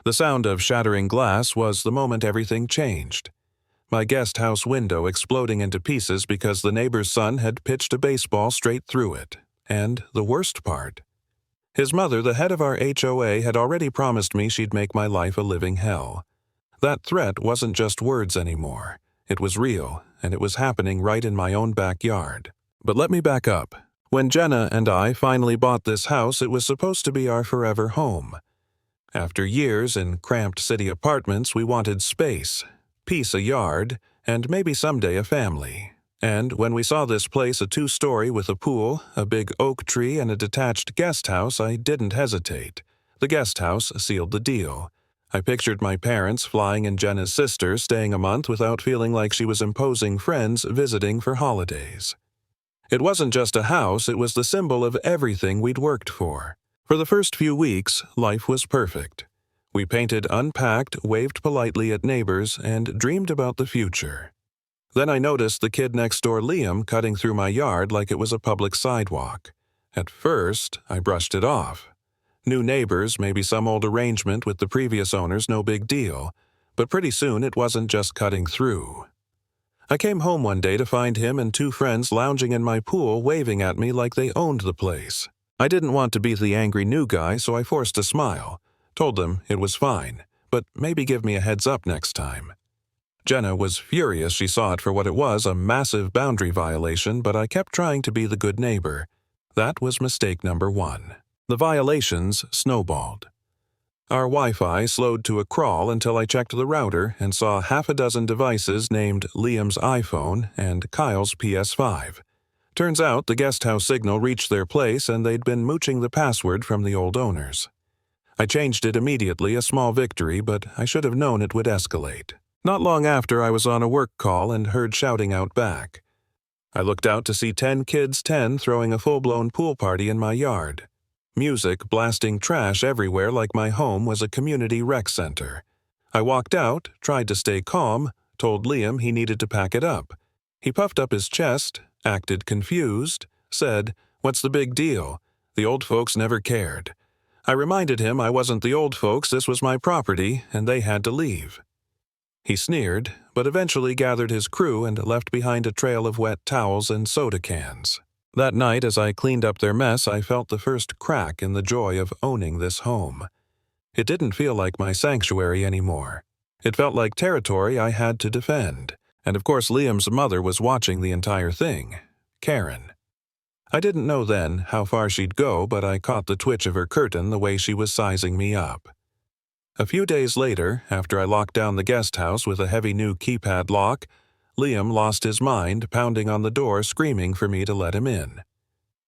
The sound of shattering glass was the moment everything changed. My guest house window exploding into pieces because the neighbor's son had pitched a baseball straight through it. And the worst part, his mother, the head of our HOA, had already promised me she'd make my life a living hell. That threat wasn't just words anymore. It was real, and it was happening right in my own backyard. But let me back up. When Jenna and I finally bought this house, it was supposed to be our forever home. After years in cramped city apartments, we wanted space, peace, a yard, and maybe someday a family. And when we saw this place, a 2-story with a pool, a big oak tree, and a detached guest house, I didn't hesitate. The guest house sealed the deal. I pictured my parents flying in Jenna's sister, staying a month without feeling like she was imposing friends visiting for holidays. It wasn't just a house, it was the symbol of everything we'd worked for. For the first few weeks, life was perfect. We painted, unpacked, waved politely at neighbors, and dreamed about the future. Then I noticed the kid next door, Liam, cutting through my yard like it was a public sidewalk. At first, I brushed it off. New neighbors, maybe some old arrangement with the previous owners, no big deal. But pretty soon it wasn't just cutting through. I came home one day to find him and 2 friends lounging in my pool, waving at me like they owned the place. I didn't want to be the angry new guy, so I forced a smile. Told them it was fine, but maybe give me a heads up next time. Jenna was furious. She saw it for what it was, a massive boundary violation, but I kept trying to be the good neighbor. That was mistake number 1. The violations snowballed. Our Wi-Fi slowed to a crawl until I checked the router and saw half a dozen devices named Liam's iPhone and Kyle's PS5. Turns out the guest house signal reached their place and they'd been mooching the password from the old owners. I changed it immediately, a small victory, but I should have known it would escalate. Not long after, I was on a work call and heard shouting out back. I looked out to see 10 kids, 10 throwing a full-blown pool party in my yard. Music blasting trash everywhere like my home was a community rec center. I walked out, tried to stay calm, told Liam he needed to pack it up. He puffed up his chest, acted confused, said, "What's the big deal? The old folks never cared." I reminded him I wasn't the old folks, this was my property, and they had to leave. He sneered, but eventually gathered his crew and left behind a trail of wet towels and soda cans. That night, as I cleaned up their mess, I felt the first crack in the joy of owning this home. It didn't feel like my sanctuary anymore. It felt like territory I had to defend. And of course, Liam's mother was watching the entire thing, Karen. I didn't know then how far she'd go, but I caught the twitch of her curtain the way she was sizing me up. A few days later, after I locked down the guest house with a heavy new keypad lock, Liam lost his mind, pounding on the door, screaming for me to let him in.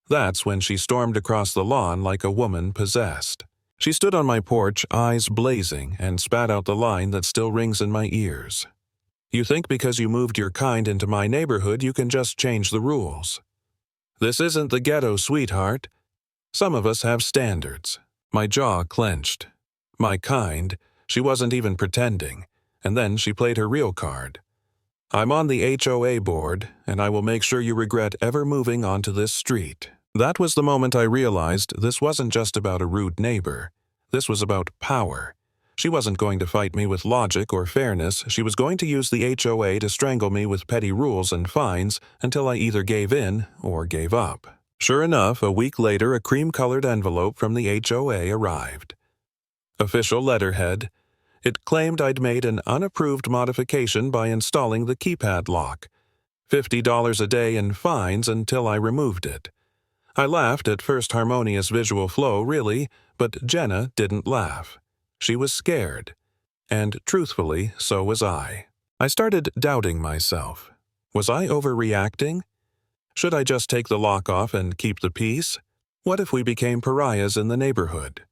That's when she stormed across the lawn like a woman possessed. She stood on my porch, eyes blazing, and spat out the line that still rings in my ears. "You think because you moved your kind into my neighborhood you can just change the rules. This isn't the ghetto, sweetheart. Some of us have standards." My jaw clenched. My kind, she wasn't even pretending, and then she played her real card. "I'm on the HOA board, and I will make sure you regret ever moving onto this street." That was the moment I realized this wasn't just about a rude neighbor. This was about power. She wasn't going to fight me with logic or fairness. She was going to use the HOA to strangle me with petty rules and fines until I either gave in or gave up. Sure enough, a week later, a cream-colored envelope from the HOA arrived. Official letterhead. It claimed I'd made an unapproved modification by installing the keypad lock. $50 a day in fines until I removed it. I laughed at first harmonious visual flow, really, but Jenna didn't laugh. She was scared. And truthfully, so was I. I started doubting myself. Was I overreacting? Should I just take the lock off and keep the peace? What if we became pariahs in the neighborhood?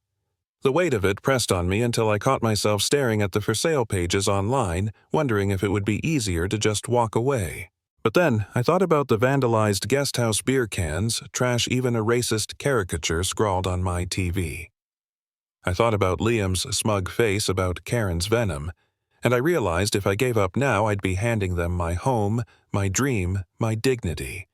The weight of it pressed on me until I caught myself staring at the for sale pages online, wondering if it would be easier to just walk away. But then I thought about the vandalized guest house beer cans, trash, even a racist caricature scrawled on my TV. I thought about Liam's smug face, about Karen's venom, and I realized if I gave up now I'd be handing them my home, my dream, my dignity.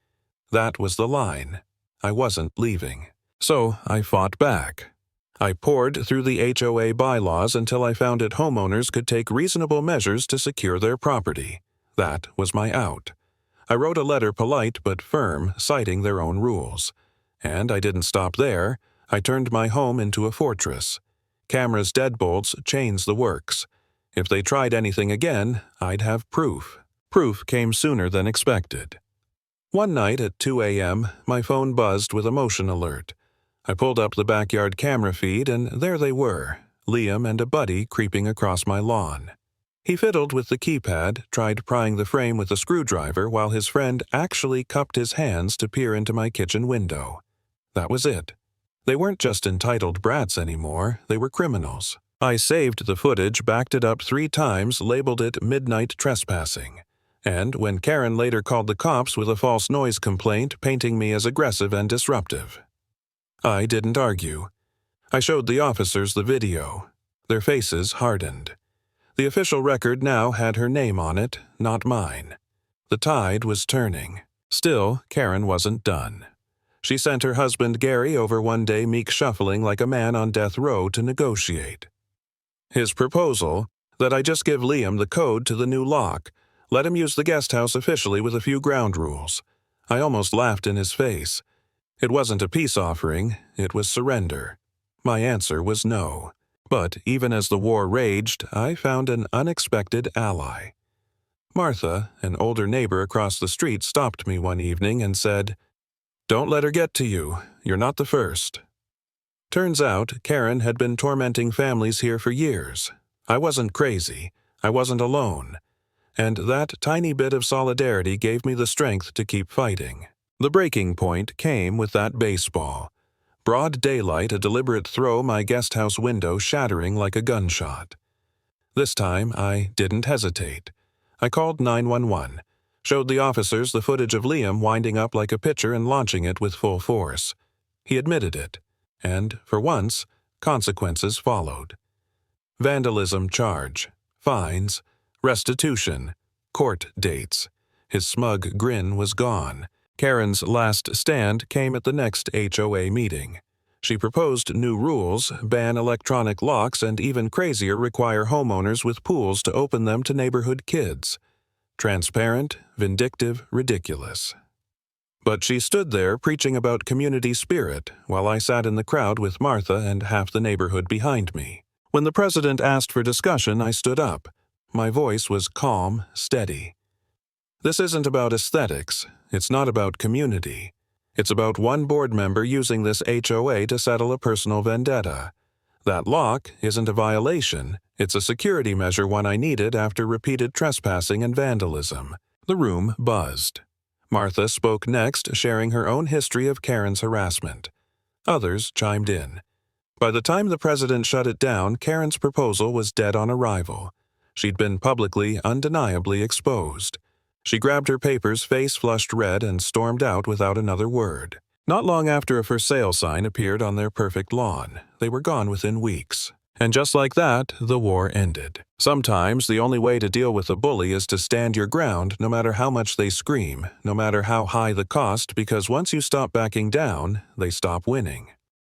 That was the line. I wasn't leaving. So I fought back. I pored through the HOA bylaws until I found that homeowners could take reasonable measures to secure their property. That was my out. I wrote a letter polite but firm, citing their own rules. And I didn't stop there. I turned my home into a fortress. Cameras, deadbolts, chains the works. If they tried anything again, I'd have proof. Proof came sooner than expected. One night at 2 a.m., my phone buzzed with a motion alert. I pulled up the backyard camera feed, and there they were, Liam and a buddy creeping across my lawn. He fiddled with the keypad, tried prying the frame with a screwdriver while his friend actually cupped his hands to peer into my kitchen window. That was it. They weren't just entitled brats anymore, they were criminals. I saved the footage, backed it up 3 times, labeled it midnight trespassing. And when Karen later called the cops with a false noise complaint, painting me as aggressive and disruptive. I didn't argue. I showed the officers the video. Their faces hardened. The official record now had her name on it, not mine. The tide was turning. Still, Karen wasn't done. She sent her husband Gary over one day, meek shuffling like a man on death row, to negotiate. His proposal, that I just give Liam the code to the new lock, let him use the guest house officially with a few ground rules. I almost laughed in his face. It wasn't a peace offering, it was surrender. My answer was no. But even as the war raged, I found an unexpected ally. Martha, an older neighbor across the street, stopped me one evening and said, "Don't let her get to you. You're not the first." Turns out, Karen had been tormenting families here for years. I wasn't crazy. I wasn't alone. And that tiny bit of solidarity gave me the strength to keep fighting. The breaking point came with that baseball. Broad daylight, a deliberate throw, my guest house window shattering like a gunshot. This time, I didn't hesitate. I called 911, showed the officers the footage of Liam winding up like a pitcher and launching it with full force. He admitted it, and, for once, consequences followed. Vandalism charge, fines, restitution, court dates. His smug grin was gone. Karen's last stand came at the next HOA meeting. She proposed new rules, ban electronic locks, and even crazier, require homeowners with pools to open them to neighborhood kids. Transparent, vindictive, ridiculous. But she stood there preaching about community spirit while I sat in the crowd with Martha and half the neighborhood behind me. When the president asked for discussion, I stood up. My voice was calm, steady. This isn't about aesthetics. It's not about community. It's about one board member using this HOA to settle a personal vendetta. That lock isn't a violation. It's a security measure, one I needed after repeated trespassing and vandalism. The room buzzed. Martha spoke next, sharing her own history of Karen's harassment. Others chimed in. By the time the president shut it down, Karen's proposal was dead on arrival. She'd been publicly, undeniably exposed. She grabbed her papers, face flushed red, and stormed out without another word. Not long after, a for sale sign appeared on their perfect lawn. They were gone within weeks. And just like that, the war ended. Sometimes the only way to deal with a bully is to stand your ground, no matter how much they scream, no matter how high the cost, because once you stop backing down, they stop winning.